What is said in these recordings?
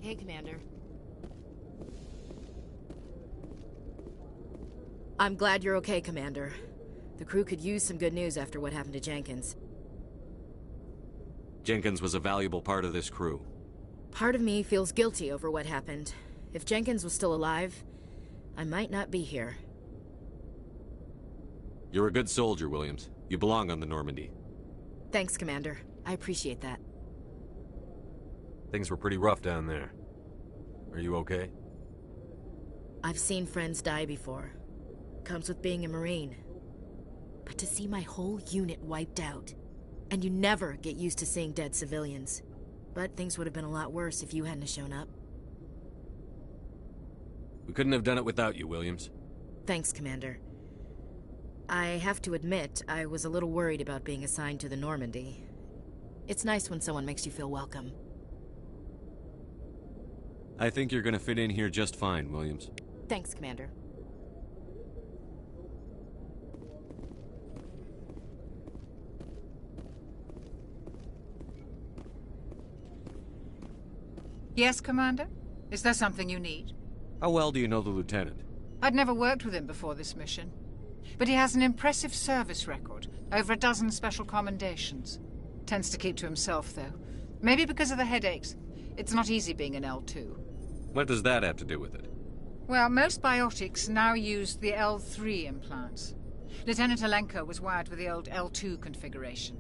Hey, Commander. I'm glad you're okay, Commander. The crew could use some good news after what happened to Jenkins. Jenkins was a valuable part of this crew. Part of me feels guilty over what happened. If Jenkins was still alive, I might not be here. You're a good soldier, Williams. You belong on the Normandy. Thanks, Commander. I appreciate that. Things were pretty rough down there. Are you okay? I've seen friends die before. Comes with being a Marine. But to see my whole unit wiped out, and you never get used to seeing dead civilians. But things would have been a lot worse if you hadn't shown up. We couldn't have done it without you, Williams. Thanks, Commander. I have to admit, I was a little worried about being assigned to the Normandy. It's nice when someone makes you feel welcome. I think you're gonna fit in here just fine, Williams. Thanks, Commander. Yes, Commander? Is there something you need? How well do you know the lieutenant? I'd never worked with him before this mission. But he has an impressive service record, over a dozen special commendations. Tends to keep to himself, though. Maybe because of the headaches. It's not easy being an L2. What does that have to do with it? Well, most biotics now use the L3 implants. Lieutenant Alenko was wired with the old L2 configuration.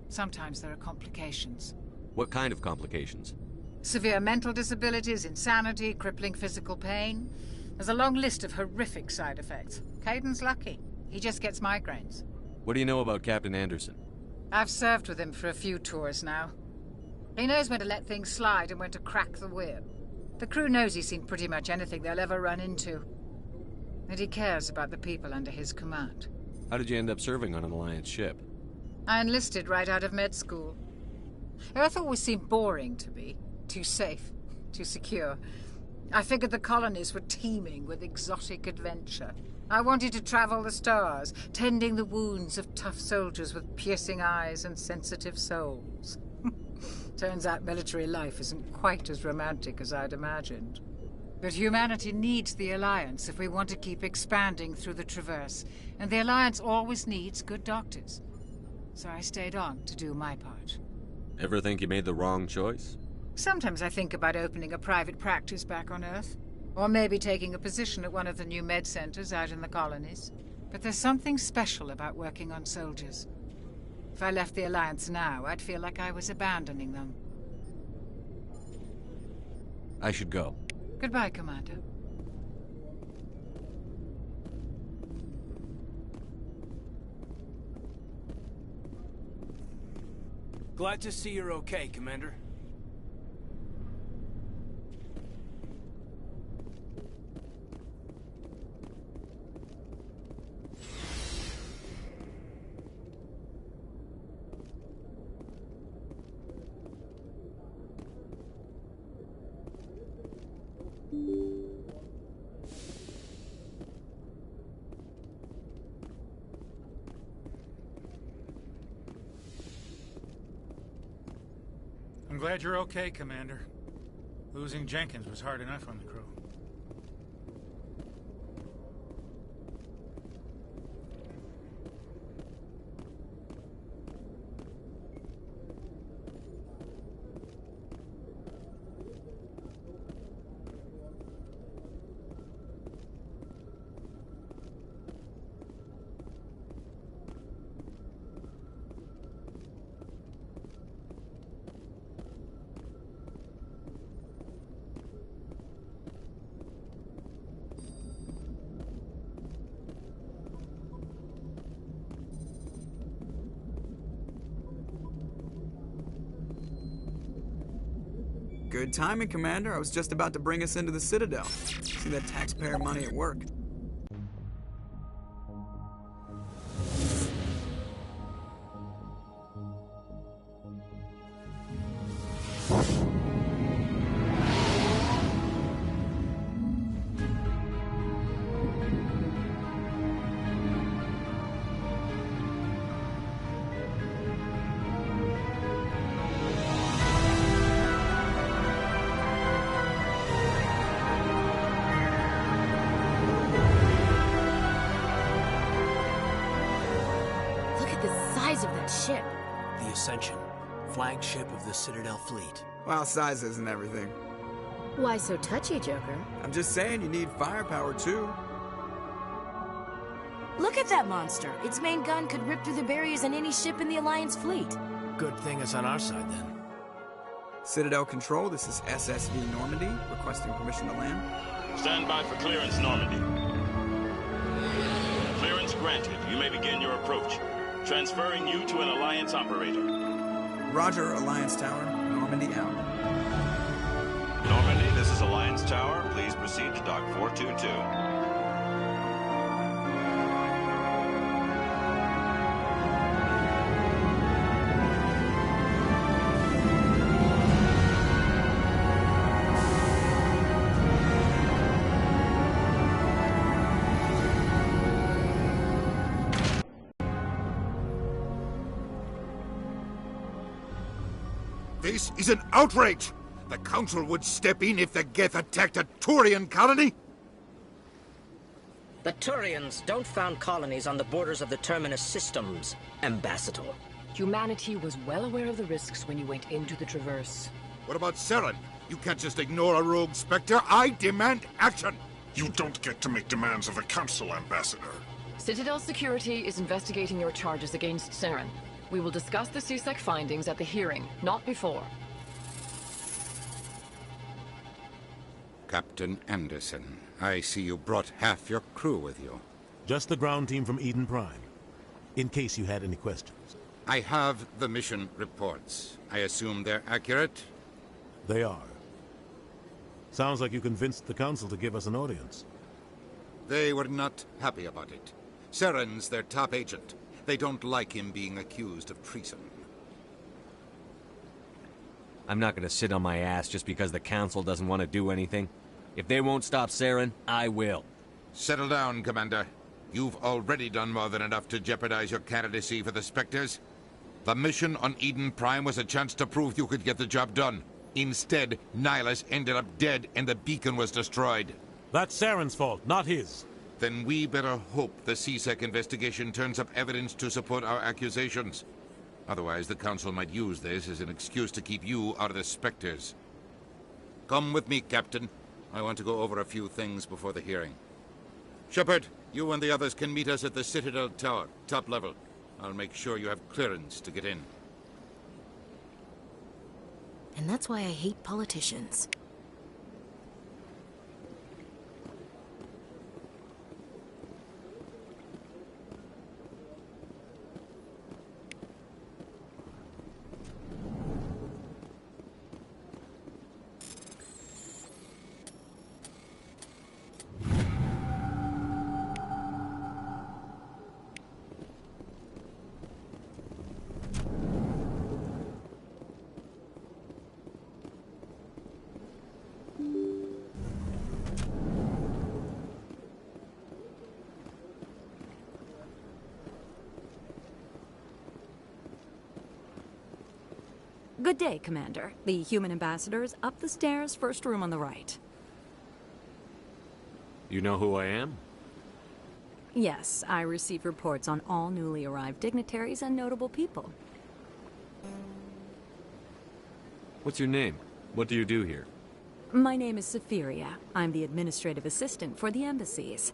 Sometimes there are complications. What kind of complications? Severe mental disabilities, insanity, crippling physical pain. There's a long list of horrific side effects. Caden's lucky. He just gets migraines. What do you know about Captain Anderson? I've served with him for a few tours now. He knows when to let things slide and when to crack the whip. The crew knows he's seen pretty much anything they'll ever run into. And he cares about the people under his command. How did you end up serving on an Alliance ship? I enlisted right out of med school. Earth always seemed boring to me. Too safe, too secure. I figured the colonies were teeming with exotic adventure. I wanted to travel the stars, tending the wounds of tough soldiers with piercing eyes and sensitive souls. Turns out military life isn't quite as romantic as I'd imagined. But humanity needs the Alliance if we want to keep expanding through the Traverse, and the Alliance always needs good doctors. So I stayed on to do my part. Ever think you made the wrong choice? Sometimes I think about opening a private practice back on Earth. Or maybe taking a position at one of the new med centers out in the colonies. But there's something special about working on soldiers. If I left the Alliance now, I'd feel like I was abandoning them. I should go. Goodbye, Commander. Glad to see you're okay, Commander. I'm glad you're okay, Commander. Losing Jenkins was hard enough on the crew. Good timing, Commander. I was just about to bring us into the Citadel. See that taxpayer money at work. ship? The Ascension, flagship of the Citadel fleet. Well, size isn't everything. Why so touchy, Joker? I'm just saying you need firepower, too. Look at that monster. Its main gun could rip through the barriers in any ship in the Alliance fleet. Good thing it's on our side, then. Citadel Control, this is SSV Normandy, requesting permission to land. Stand by for clearance, Normandy. Clearance granted. You may begin your approach. Transferring you to an Alliance operator. Roger, Alliance Tower. Normandy out. Normandy, this is Alliance Tower. Please proceed to Dock 422. This is an outrage! The Council would step in if the Geth attacked a Turian colony? The Turians don't found colonies on the borders of the Terminus systems, Ambassador. Humanity was well aware of the risks when you went into the Traverse. What about Saren? You can't just ignore a rogue Spectre. I demand action! You don't get to make demands of the Council, Ambassador. Citadel Security is investigating your charges against Saren. We will discuss the CSEC findings at the hearing, not before. Captain Anderson, I see you brought half your crew with you. Just the ground team from Eden Prime, in case you had any questions. I have the mission reports. I assume they're accurate? They are. Sounds like you convinced the Council to give us an audience. They were not happy about it. Saren's their top agent. They don't like him being accused of treason. I'm not gonna sit on my ass just because the Council doesn't want to do anything. If they won't stop Saren, I will. Settle down, Commander. You've already done more than enough to jeopardize your candidacy for the Spectres. The mission on Eden Prime was a chance to prove you could get the job done. Instead, Nihilus ended up dead and the beacon was destroyed. That's Saren's fault, not his. Then we better hope the CSEC investigation turns up evidence to support our accusations. Otherwise, the Council might use this as an excuse to keep you out of the Spectres. Come with me, Captain. I want to go over a few things before the hearing. Shepard, you and the others can meet us at the Citadel Tower, top level. I'll make sure you have clearance to get in. And that's why I hate politicians. Good day, Commander. The human ambassador is up the stairs, first room on the right. You know who I am? Yes, I receive reports on all newly arrived dignitaries and notable people. What's your name? What do you do here? My name is Sephiria. I'm the administrative assistant for the embassies.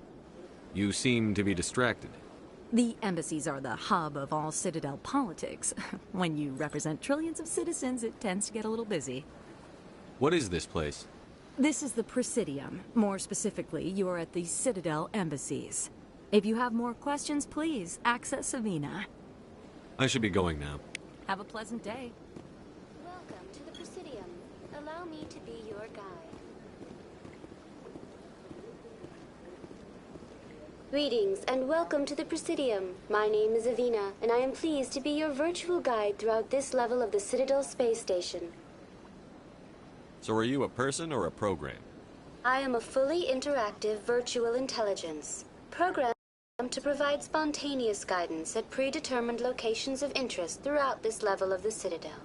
You seem to be distracted. The embassies are the hub of all Citadel politics. When you represent trillions of citizens, it tends to get a little busy. What is this place? This is the Presidium. More specifically, you are at the Citadel embassies. If you have more questions, please access Savina. I should be going now. Have a pleasant day. Welcome to the Presidium. Allow me to be your guide. Greetings and welcome to the Presidium. My name is Avina, and I am pleased to be your virtual guide throughout this level of the Citadel space station. So are you a person or a program? I am a fully interactive virtual intelligence, programmed to provide spontaneous guidance at predetermined locations of interest throughout this level of the Citadel.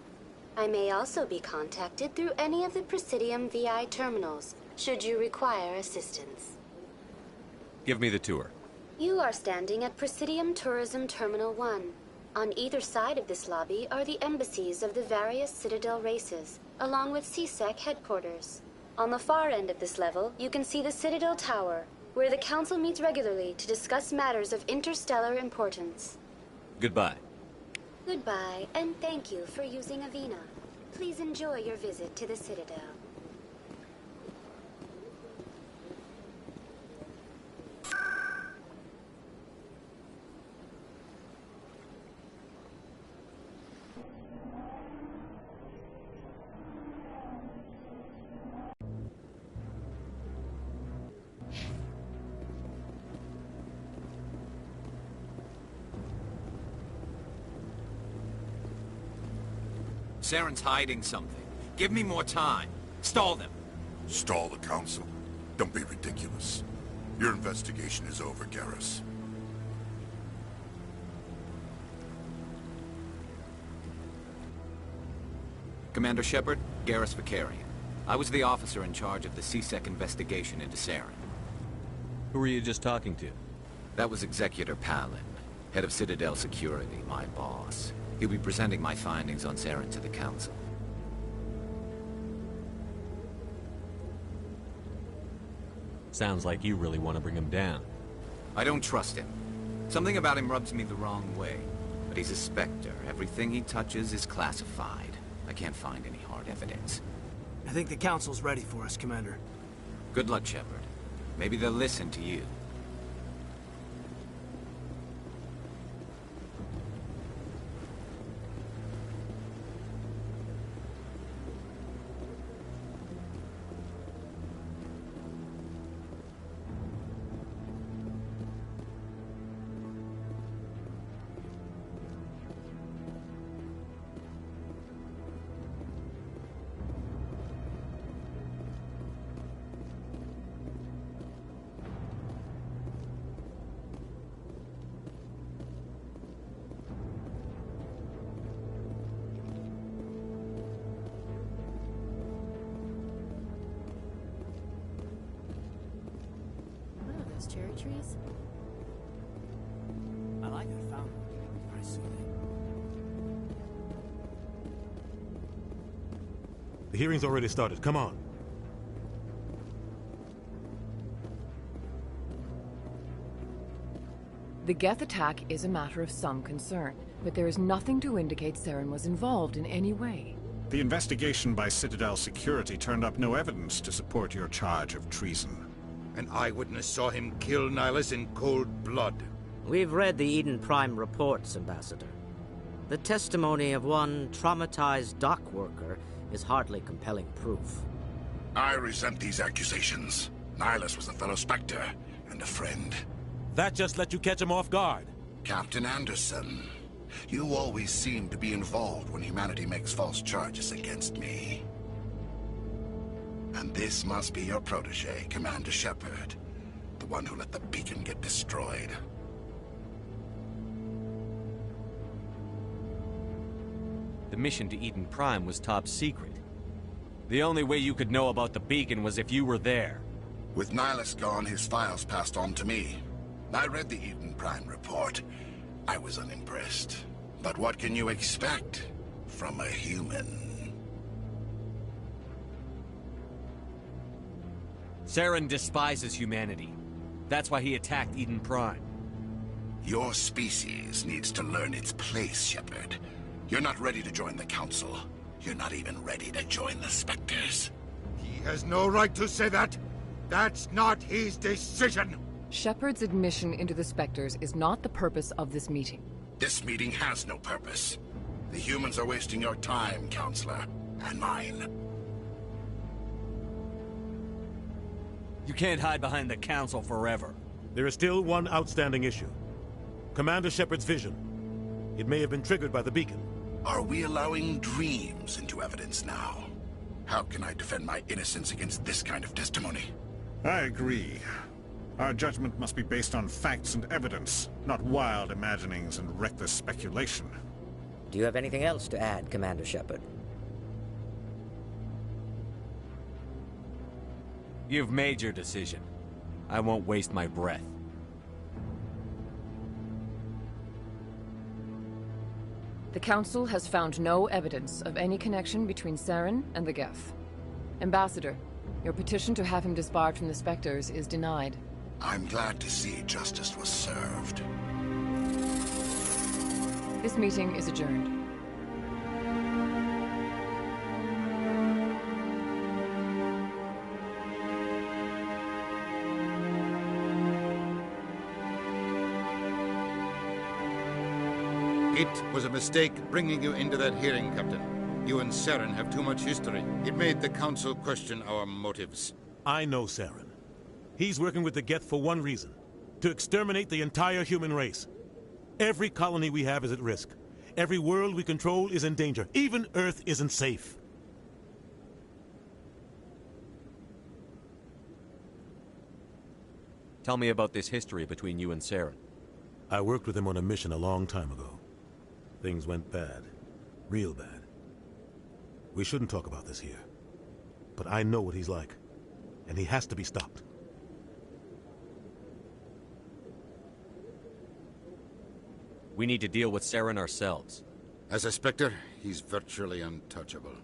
I may also be contacted through any of the Presidium VI terminals, should you require assistance. Give me the tour. You are standing at Presidium Tourism Terminal 1. On either side of this lobby are the embassies of the various Citadel races, along with CSEC headquarters. On the far end of this level, you can see the Citadel Tower, where the Council meets regularly to discuss matters of interstellar importance. Goodbye. Goodbye, and thank you for using Avina. Please enjoy your visit to the Citadel. Saren's hiding something. Give me more time. Stall them. Stall the Council? Don't be ridiculous. Your investigation is over, Garrus. Commander Shepard, Garrus Vicarian. I was the officer in charge of the CSEC investigation into Saren. Who were you just talking to? That was Executor Palin, head of Citadel Security, my boss. He'll be presenting my findings on Saren to the Council. Sounds like you really want to bring him down. I don't trust him. Something about him rubs me the wrong way. But he's a Spectre. Everything he touches is classified. I can't find any hard evidence. I think the Council's ready for us, Commander. Good luck, Shepard. Maybe they'll listen to you. Those cherry trees? I like that fountain. Very soothing. The hearing's already started. Come on. The Geth attack is a matter of some concern, but there is nothing to indicate Saren was involved in any way. The investigation by Citadel Security turned up no evidence to support your charge of treason. An eyewitness saw him kill Nihilus in cold blood. We've read the Eden Prime reports, Ambassador. The testimony of one traumatized dock worker is hardly compelling proof. I resent these accusations. Nihilus was a fellow Spectre and a friend. That just let you catch him off guard. Captain Anderson, you always seem to be involved when humanity makes false charges against me. And this must be your protege, Commander Shepard, the one who let the beacon get destroyed. The mission to Eden Prime was top secret. The only way you could know about the beacon was if you were there. With Nihilus gone, his files passed on to me. I read the Eden Prime report. I was unimpressed. But what can you expect from a human? Saren despises humanity. That's why he attacked Eden Prime. Your species needs to learn its place, Shepard. You're not ready to join the Council. You're not even ready to join the Spectres. He has no right to say that. That's not his decision. Shepard's admission into the Spectres is not the purpose of this meeting. This meeting has no purpose. The humans are wasting your time, Counselor, and mine. You can't hide behind the Council forever. There is still one outstanding issue. Commander Shepard's vision. It may have been triggered by the beacon. Are we allowing dreams into evidence now? How can I defend my innocence against this kind of testimony? I agree. Our judgment must be based on facts and evidence, not wild imaginings and reckless speculation. Do you have anything else to add, Commander Shepard? You've made your decision. I won't waste my breath. The Council has found no evidence of any connection between Saren and the Geth. Ambassador, your petition to have him disbarred from the Spectres is denied. I'm glad to see justice was served. This meeting is adjourned. It was a mistake bringing you into that hearing, Captain. You and Saren have too much history. It made the Council question our motives. I know Saren. He's working with the Geth for one reason. To exterminate the entire human race. Every colony we have is at risk. Every world we control is in danger. Even Earth isn't safe. Tell me about this history between you and Saren. I worked with him on a mission a long time ago. Things went bad. Real bad. We shouldn't talk about this here. But I know what he's like. And he has to be stopped. We need to deal with Saren ourselves. As a Spectre, he's virtually untouchable.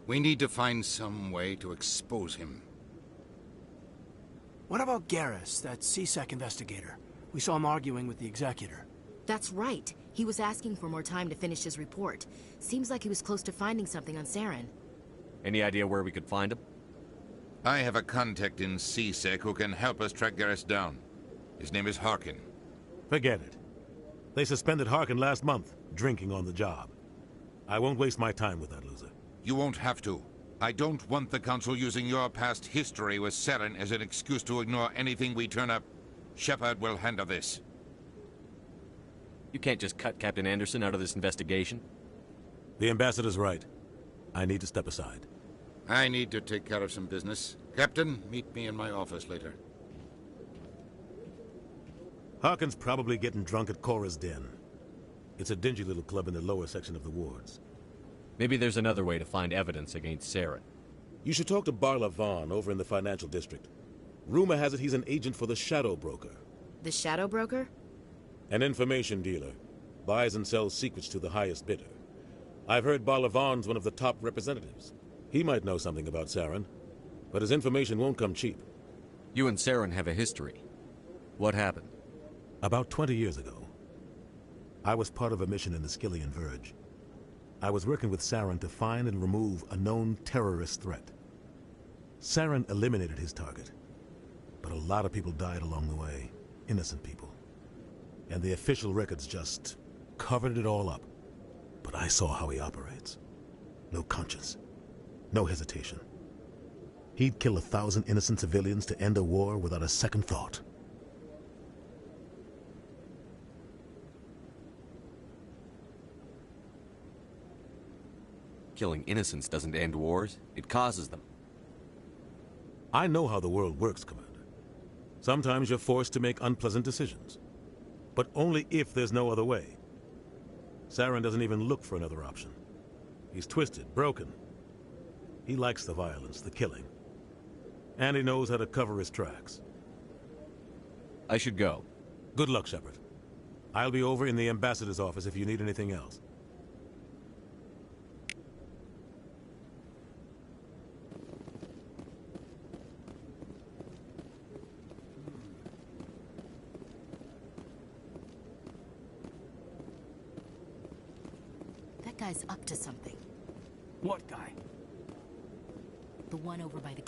We need to find some way to expose him. What about Garrus, that CSEC investigator? We saw him arguing with the Executor. That's right. He was asking for more time to finish his report. Seems like he was close to finding something on Saren. Any idea where we could find him? I have a contact in CSEC who can help us track Garrus down. His name is Harkin. Forget it. They suspended Harkin last month, drinking on the job. I won't waste my time with that loser. You won't have to. I don't want the Council using your past history with Saren as an excuse to ignore anything we turn up. Shepard will handle this. You can't just cut Captain Anderson out of this investigation. The Ambassador's right. I need to step aside. I need to take care of some business. Captain, meet me in my office later. Harkin's probably getting drunk at Cora's Den. It's a dingy little club in the lower section of the wards. Maybe there's another way to find evidence against Saren. You should talk to Barla Vaughn over in the financial district. Rumor has it he's an agent for the Shadow Broker. The Shadow Broker? An information dealer. Buys and sells secrets to the highest bidder. I've heard Barla Vaughn's one of the top representatives. He might know something about Saren, but his information won't come cheap. You and Saren have a history. What happened? About 20 years ago, I was part of a mission in the Skillian Verge. I was working with Saren to find and remove a known terrorist threat. Saren eliminated his target, but a lot of people died along the way, innocent people. And the official records just covered it all up. But I saw how he operates. No conscience, no hesitation. He'd kill 1,000 innocent civilians to end a war without a second thought. Killing innocents doesn't end wars, it causes them. I know how the world works, Commander. Sometimes you're forced to make unpleasant decisions. But only if there's no other way. Saren doesn't even look for another option. He's twisted, broken. He likes the violence, the killing. And he knows how to cover his tracks. I should go. Good luck, Shepard. I'll be over in the Ambassador's office if you need anything else. That guy's up to something. What guy? The one over by the...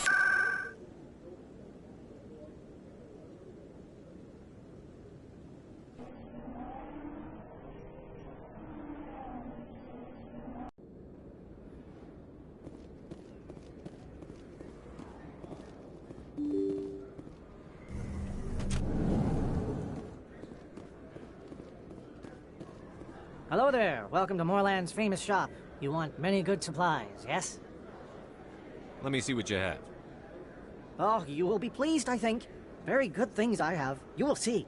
Hello there. Welcome to Moorland's famous shop. You want many good supplies, yes? Let me see what you have. Oh, you will be pleased, I think. Very good things I have. You will see.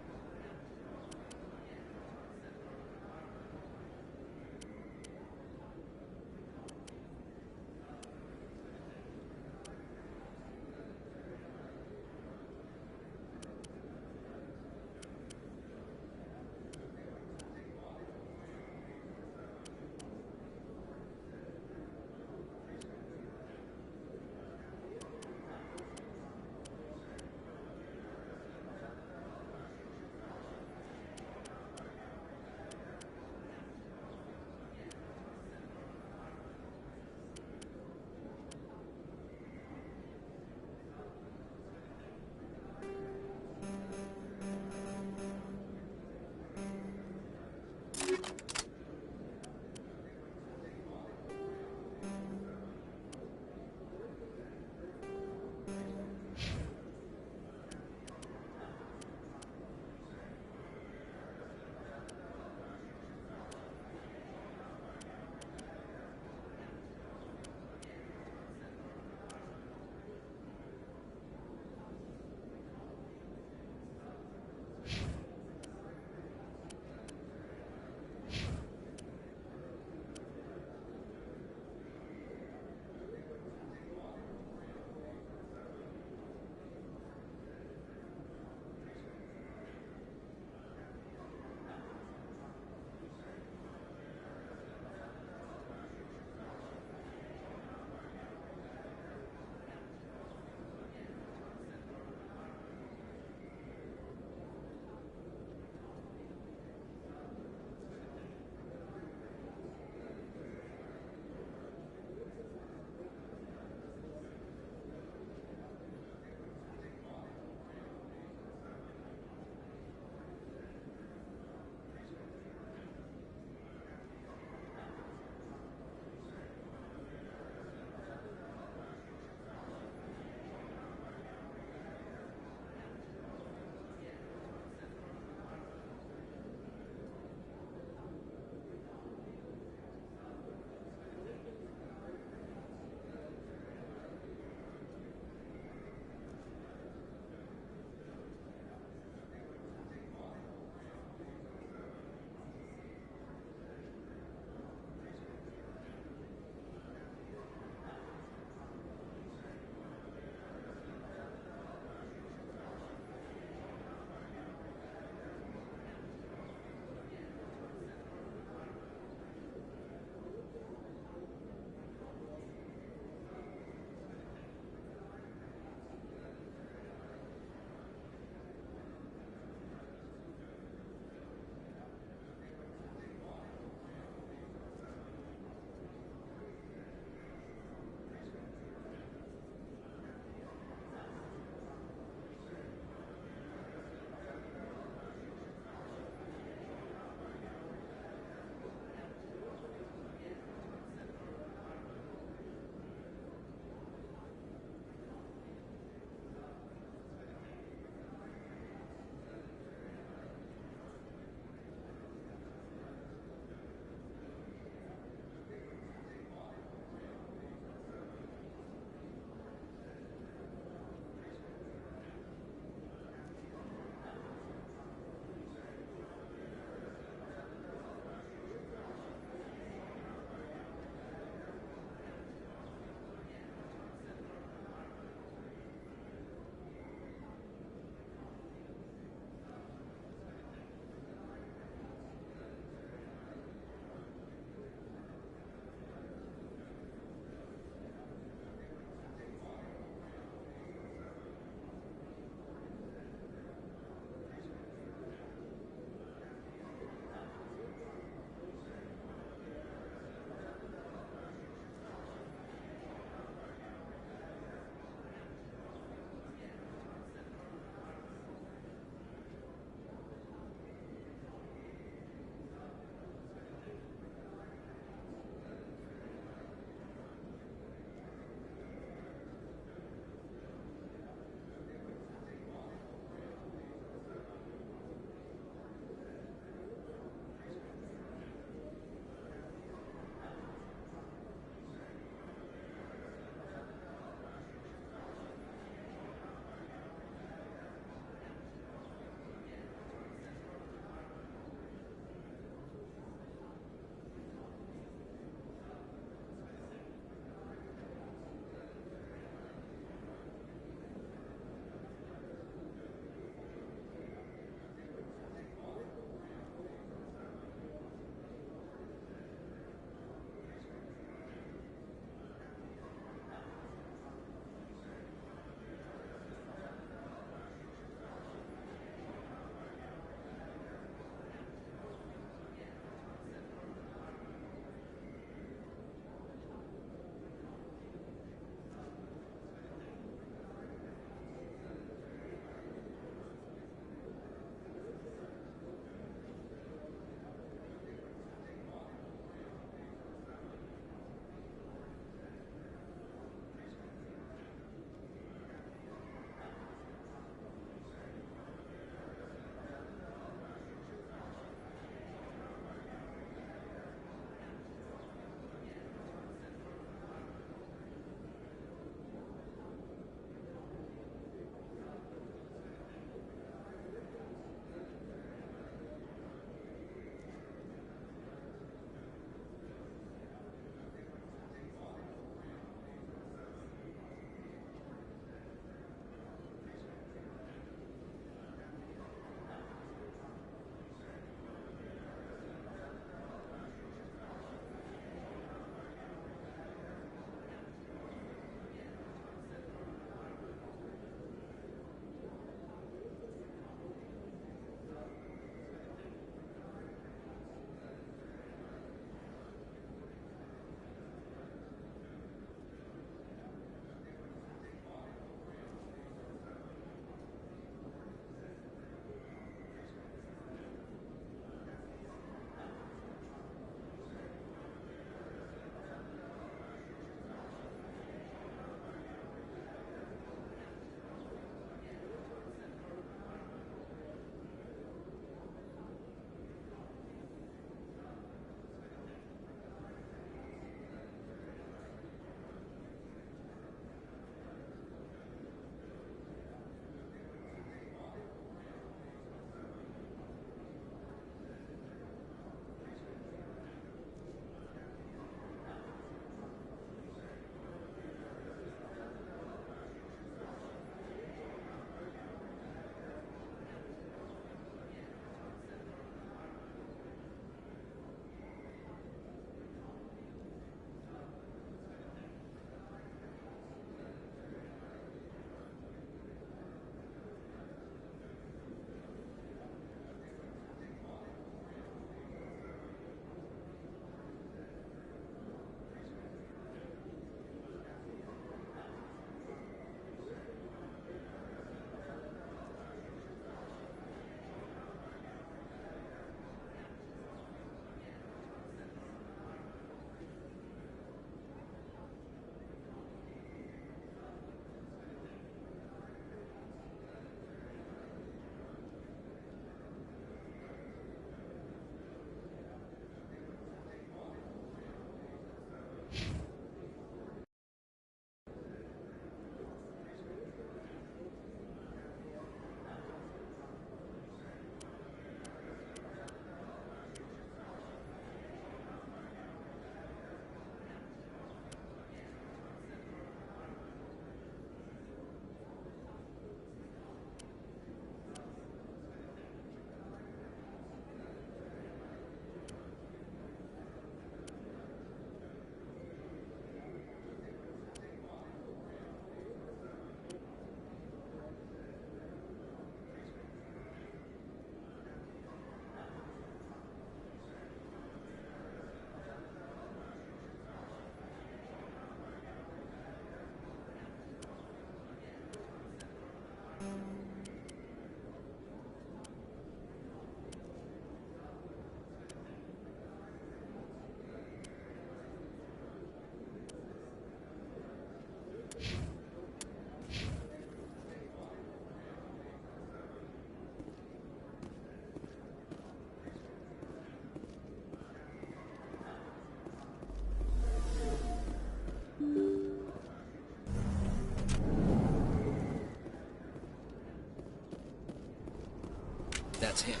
that's him.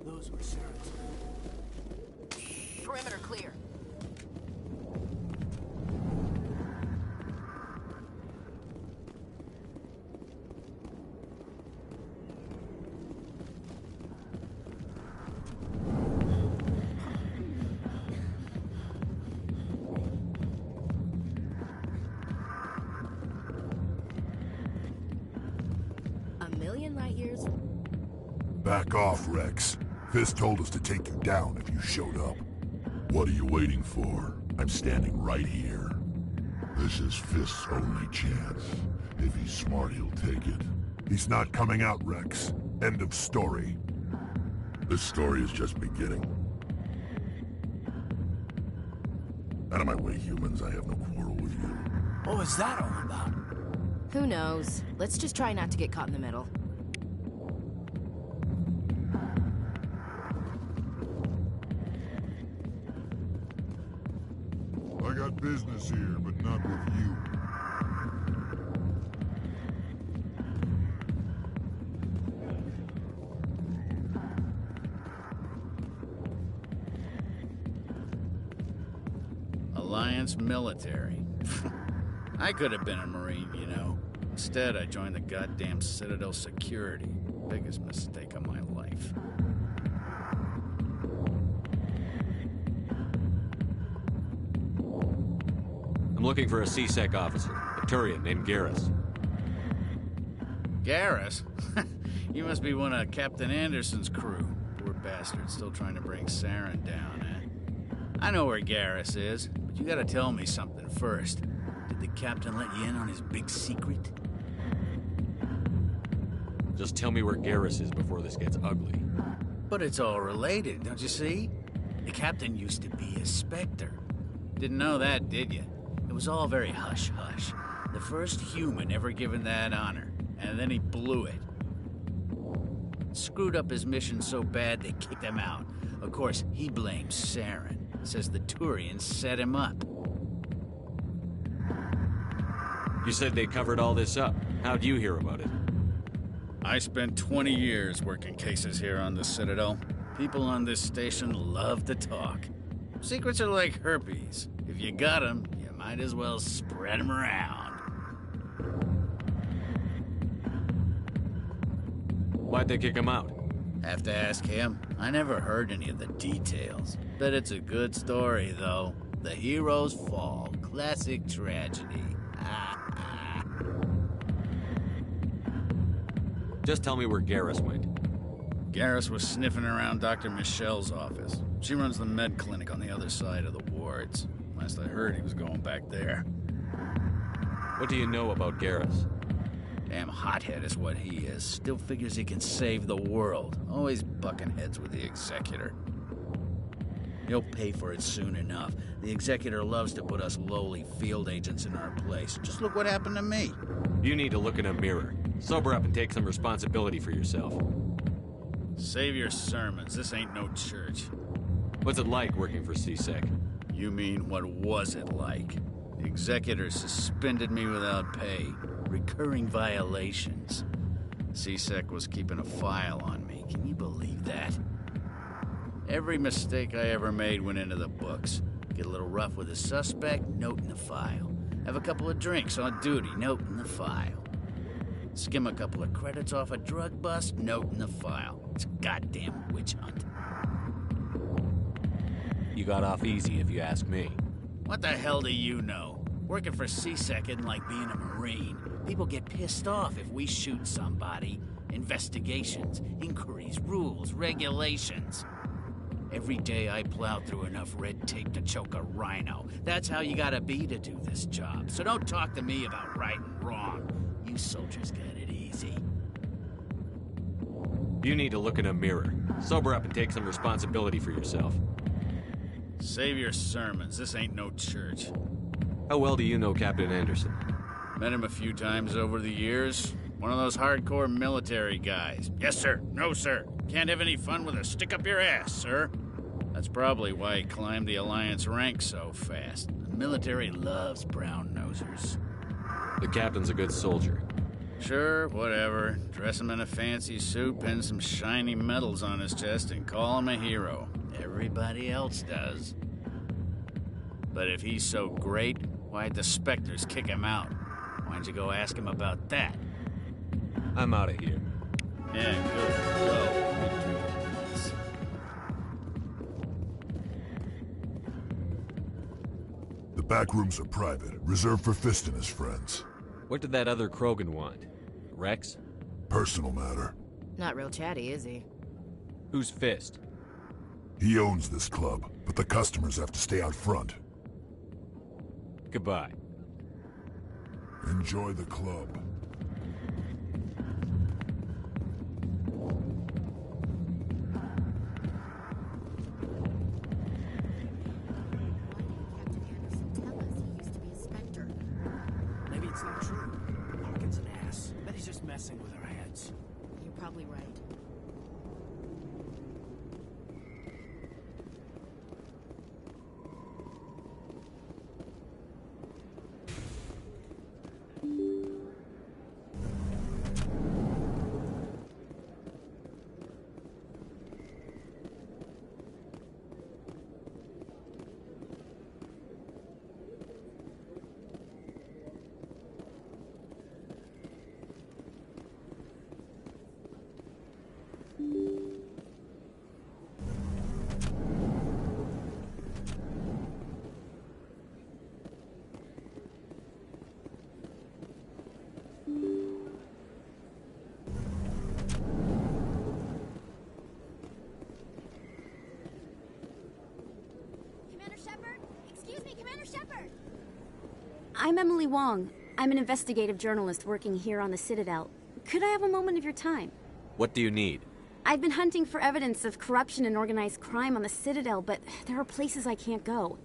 Those were Saren's. Perimeter clear. A million light years. Back off, Rex. Fist told us to take you down if you showed up. What are you waiting for? I'm standing right here. This is Fist's only chance. If he's smart, he'll take it. He's not coming out, Rex. End of story. This story is just beginning. Out of my way, humans. I have no quarrel with you. What was that all about? Who knows? Let's just try not to get caught in the middle. I got business here, but not with you. Alliance military. I could have been a Marine, you know. Instead, I joined the goddamn Citadel security. Biggest mistake of my life. I'm looking for a C-Sec officer, a Turian named Garrus. Garrus? You must be one of Captain Anderson's crew. Poor bastard, still trying to bring Saren down, eh? I know where Garrus is, but you gotta tell me something first. Did the captain let you in on his big secret? Just tell me where Garrus is before this gets ugly. But it's all related, don't you see? The captain used to be a Spectre. Didn't know that, did you? It was all very hush-hush. The first human ever given that honor, and then he blew it. Screwed up his mission so bad they kicked him out. Of course, he blames Saren. Says the Turians set him up. You said they covered all this up. How'd you hear about it? I spent 20 years working cases here on the Citadel. People on this station love to talk. Secrets are like herpes. If you got them, you might as well spread them around. Why'd they kick him out? Have to ask him. I never heard any of the details. Bet it's a good story, though. The heroes fall. Classic tragedy. Just tell me where Garrus went. Garrus was sniffing around Dr. Michelle's office. She runs the med clinic on the other side of the wards. Last I heard, he was going back there. What do you know about Garrus? Damn hothead is what he is. Still figures he can save the world. Always bucking heads with the Executor. He'll pay for it soon enough. The Executor loves to put us lowly field agents in our place. Just look what happened to me. You need to look in a mirror. Sober up and take some responsibility for yourself. Save your sermons. This ain't no church. What's it like working for C-Sec? You mean, what was it like? The Executor suspended me without pay. Recurring violations. C-Sec was keeping a file on me. Can you believe that? Every mistake I ever made went into the books. Get a little rough with a suspect, note in the file. Have a couple of drinks on duty, note in the file. Skim a couple of credits off a drug bust, note in the file. It's a goddamn witch hunt. You got off easy, if you ask me. What the hell do you know? Working for C-Sec isn't like being a Marine. People get pissed off if we shoot somebody. Investigations, inquiries, rules, regulations. Every day I plow through enough red tape to choke a rhino. That's how you gotta be to do this job. So don't talk to me about right and wrong. You soldiers got it easy. You need to look in a mirror. Sober up and take some responsibility for yourself. Save your sermons. This ain't no church. How well do you know Captain Anderson? Met him a few times over the years. One of those hardcore military guys. Yes, sir. No, sir. Can't have any fun with a stick up your ass, sir. That's probably why he climbed the Alliance ranks so fast. The military loves brown-nosers. The captain's a good soldier. Sure, whatever. Dress him in a fancy suit, pin some shiny medals on his chest, and call him a hero. Everybody else does. But if he's so great, why'd the Spectres kick him out? Why'd you go ask him about that? I'm out of here. Yeah, good. Go. Let me drink this. The back rooms are private, reserved for Fist and his friends. What did that other Krogan want? Rex? Personal matter. Not real chatty, is he? Who's Fist? He owns this club, but the customers have to stay out front. Goodbye. Enjoy the club. Maybe it's not true. Larkin's an ass. Bet he's just messing with our heads. You're probably right. I'm Emily Wong. I'm an investigative journalist working here on the Citadel. Could I have a moment of your time? What do you need? I've been hunting for evidence of corruption and organized crime on the Citadel, but there are places I can't go.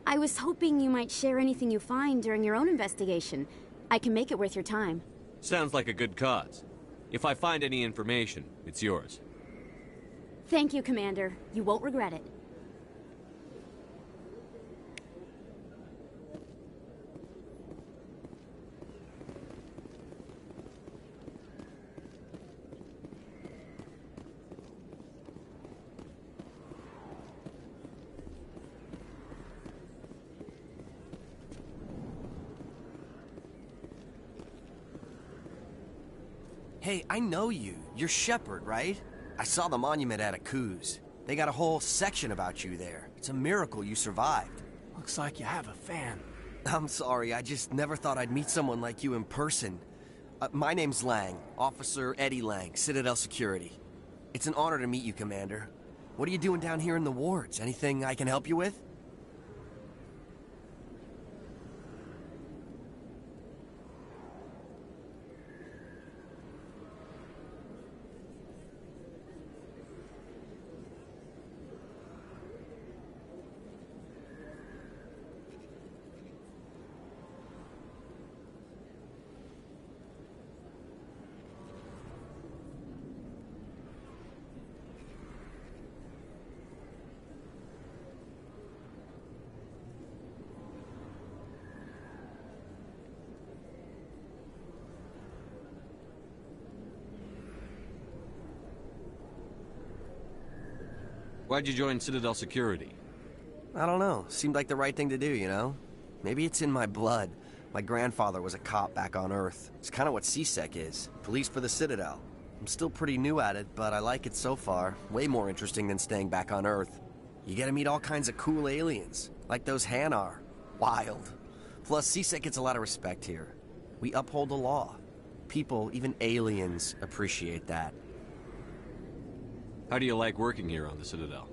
I was hoping you might share anything you find during your own investigation. I can make it worth your time. Sounds like a good cause. If I find any information, it's yours. Thank you, Commander. You won't regret it. Hey, I know you. You're Shepard, right? I saw the monument at Aku's. They got a whole section about you there. It's a miracle you survived. Looks like you have a fan. I'm sorry, I just never thought I'd meet someone like you in person. My name's Lang, Officer Eddie Lang, Citadel Security. It's an honor to meet you, Commander. What are you doing down here in the wards? Anything I can help you with? Why'd you join Citadel Security? I don't know. Seemed like the right thing to do, you know? Maybe it's in my blood. My grandfather was a cop back on Earth. It's kind of what CSEC is. Police for the Citadel. I'm still pretty new at it, but I like it so far. Way more interesting than staying back on Earth. You get to meet all kinds of cool aliens, like those Hanar. Wild. Plus, CSEC gets a lot of respect here. We uphold the law. People, even aliens, appreciate that. How do you like working here on the Citadel?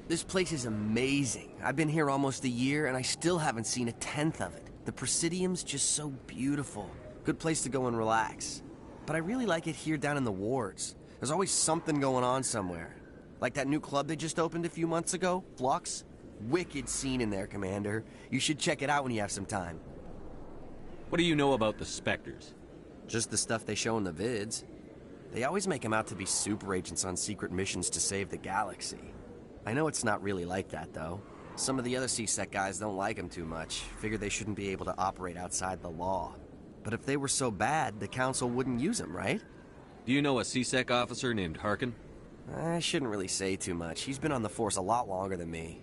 This place is amazing. I've been here almost a year, and I still haven't seen a tenth of it. The Presidium's just so beautiful. Good place to go and relax. But I really like it here down in the wards. There's always something going on somewhere. Like that new club they just opened a few months ago, Flux. Wicked scene in there, Commander. You should check it out when you have some time. What do you know about the Spectres? Just the stuff they show in the vids. They always make them out to be super agents on secret missions to save the galaxy. I know it's not really like that, though. Some of the other CSEC guys don't like them too much. Figure they shouldn't be able to operate outside the law. But if they were so bad, the Council wouldn't use them, right? Do you know a CSEC officer named Harkin? I shouldn't really say too much. He's been on the force a lot longer than me.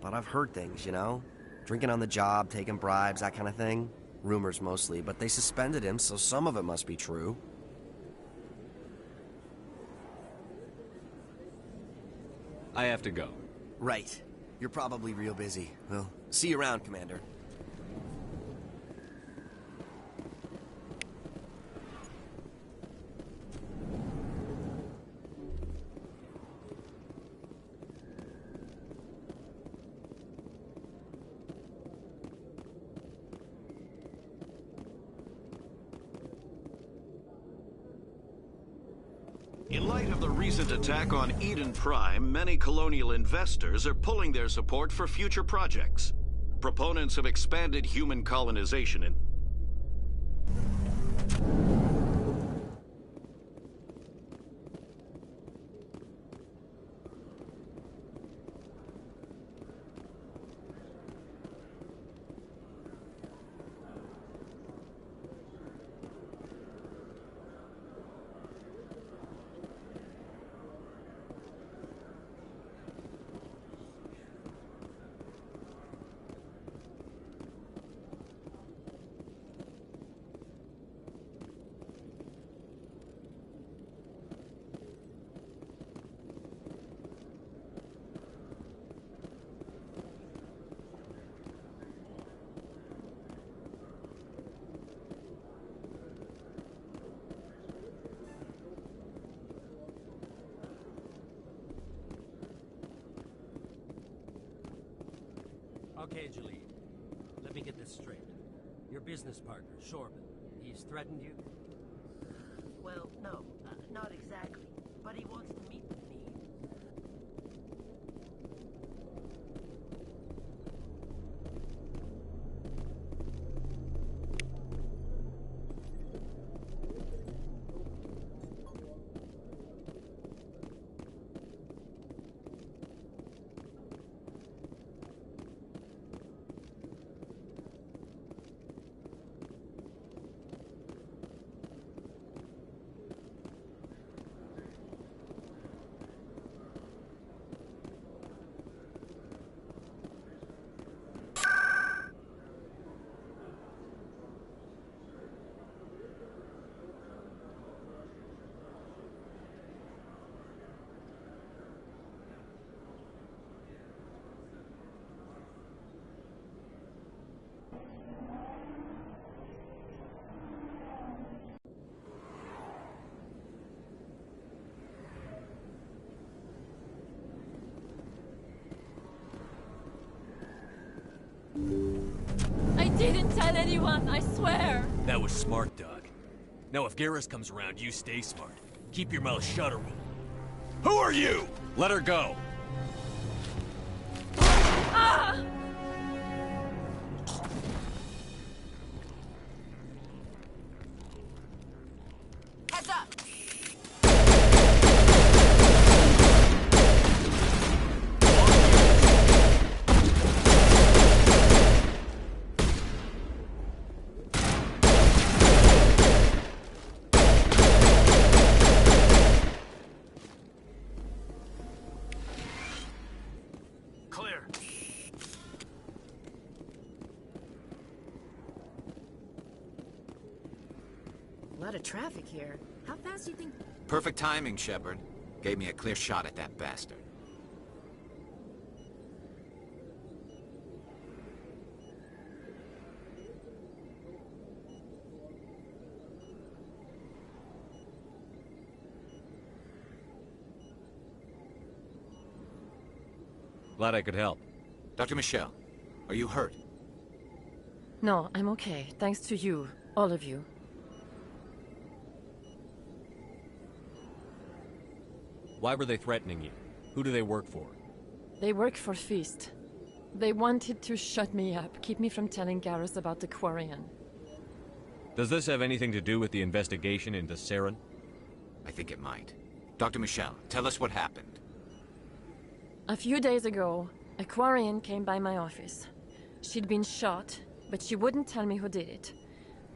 But I've heard things, you know? Drinking on the job, taking bribes, that kind of thing. Rumors mostly, but they suspended him, so some of it must be true. I have to go. Right. You're probably real busy. Well, see you around, Commander. In light of the recent attack on Eden Prime, many colonial investors are pulling their support for future projects. Proponents of expanded human colonization in Okay, Julie. Let me get this straight. Your business partner, Shorban, he's threatened you? Well, no, not exactly. But he wants to meet with me. I didn't tell anyone, I swear! That was smart, Doug. Now if Garrus comes around, you stay smart. Keep your mouth shut or we'll... Who are you? Let her go. Ah! Heads up! Clear. A lot of traffic here. How fast do you think... Perfect timing, Shepard. Gave me a clear shot at that bastard. Glad I could help. Dr. Michelle, are you hurt? No, I'm okay. Thanks to you. All of you. Why were they threatening you? Who do they work for? They work for Feast. They wanted to shut me up, keep me from telling Garrus about the Quarian. Does this have anything to do with the investigation into Saren? I think it might. Dr. Michelle, tell us what happened. A few days ago, a Quarian came by my office. She'd been shot, but she wouldn't tell me who did it.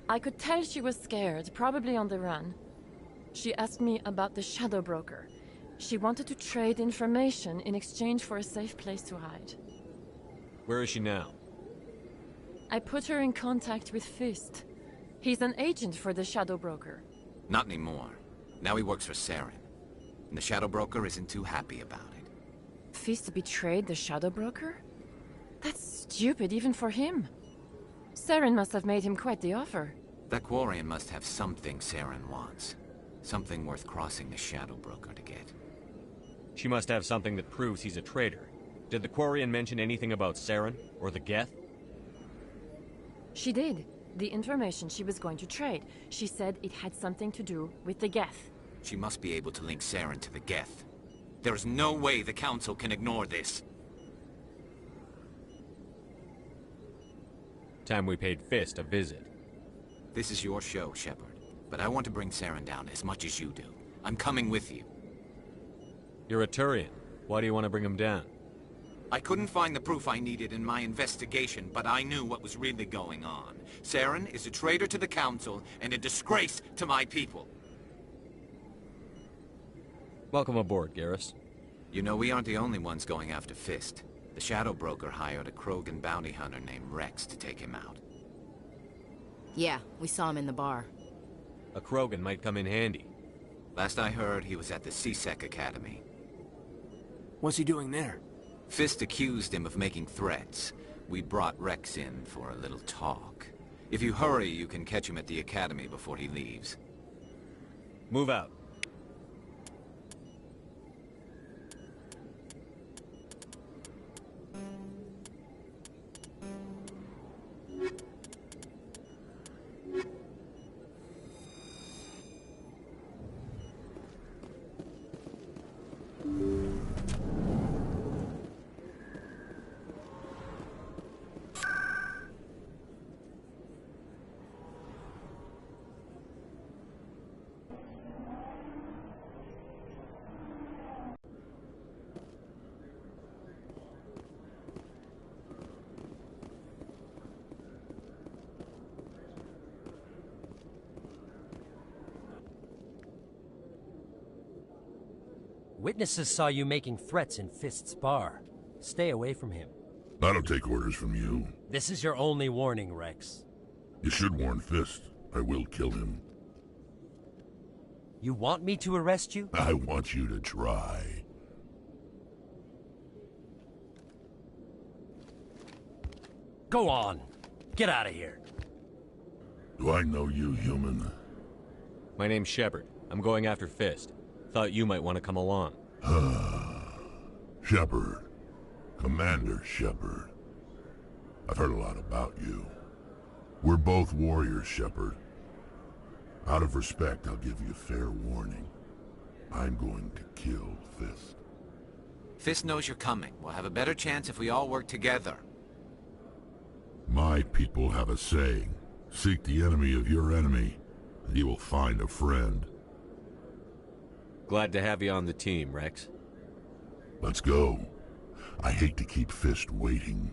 I could tell she was scared, probably on the run. She asked me about the Shadow Broker. She wanted to trade information in exchange for a safe place to hide. Where is she now? I put her in contact with Fist. He's an agent for the Shadow Broker. Not anymore. Now he works for Saren. And the Shadow Broker isn't too happy about it. Fist betrayed the Shadow Broker? That's stupid even for him. Saren must have made him quite the offer. That Quarian must have something Saren wants. Something worth crossing the Shadow Broker to get. She must have something that proves he's a traitor. Did the Quarian mention anything about Saren or the Geth? She did. The information she was going to trade. She said it had something to do with the Geth. She must be able to link Saren to the Geth. There is no way the Council can ignore this. Time we paid Fist a visit. This is your show, Shepard. But I want to bring Saren down as much as you do. I'm coming with you. You're a Turian. Why do you want to bring him down? I couldn't find the proof I needed in my investigation, but I knew what was really going on. Saren is a traitor to the Council and a disgrace to my people. Welcome aboard, Garrus. You know, we aren't the only ones going after Fist. The Shadow Broker hired a Krogan bounty hunter named Rex to take him out. Yeah, we saw him in the bar. A Krogan might come in handy. Last I heard, he was at the CSEC Academy. What's he doing there? Fist accused him of making threats. We brought Rex in for a little talk. If you hurry, you can catch him at the Academy before he leaves. Move out. Witnesses saw you making threats in Fist's bar. Stay away from him. I don't take orders from you. This is your only warning, Rex. You should warn Fist. I will kill him. You want me to arrest you? I want you to try. Go on. Get out of here. Do I know you, human? My name's Shepard. I'm going after Fist. Thought you might want to come along. Shepard. Commander Shepard. I've heard a lot about you. We're both warriors, Shepard. Out of respect, I'll give you fair warning. I'm going to kill Fist. Fist knows you're coming. We'll have a better chance if we all work together. My people have a saying. Seek the enemy of your enemy, and you will find a friend. Glad to have you on the team, Rex. Let's go. I hate to keep Fist waiting.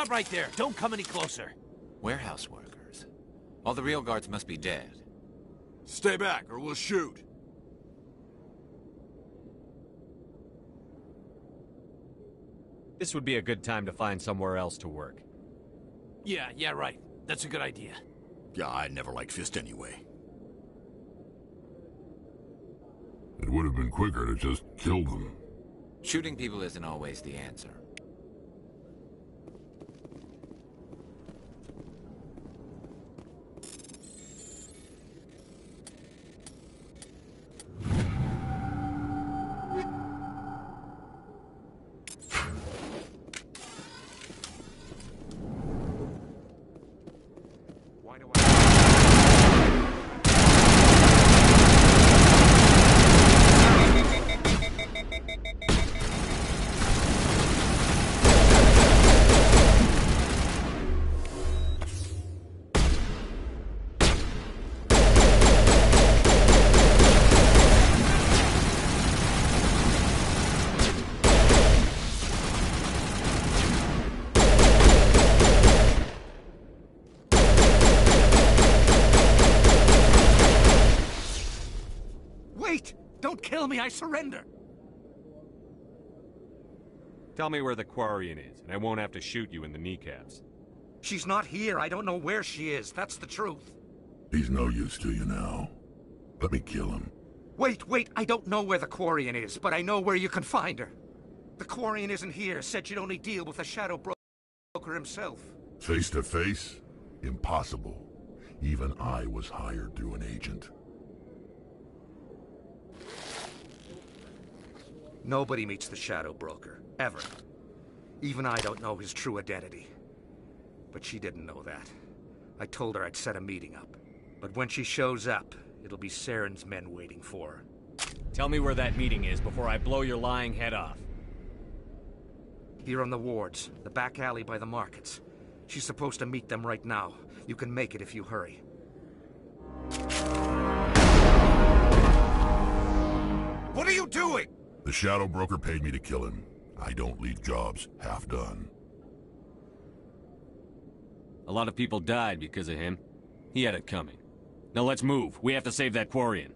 Stop right there. Don't come any closer. Warehouse workers. All the real guards must be dead. Stay back, or we'll shoot. This would be a good time to find somewhere else to work. Yeah, right. That's a good idea. Yeah, I never liked Fist anyway. It would have been quicker to just kill them. Shooting people isn't always the answer. Don't kill me, I surrender! Tell me where the Quarian is, and I won't have to shoot you in the kneecaps. She's not here. I don't know where she is. That's the truth. He's no use to you now. Let me kill him. Wait. I don't know where the Quarian is, but I know where you can find her. The Quarian isn't here. Said you'd only deal with the Shadow Broker himself. Face to face? Impossible. Even I was hired through an agent. Nobody meets the Shadow Broker, ever. Even I don't know his true identity. But she didn't know that. I told her I'd set a meeting up. But when she shows up, it'll be Saren's men waiting for her. Tell me where that meeting is before I blow your lying head off. Here on the wards, the back alley by the markets. She's supposed to meet them right now. You can make it if you hurry. What are you doing? The Shadow Broker paid me to kill him. I don't leave jobs half done. A lot of people died because of him. He had it coming. Now let's move. We have to save that Quarian.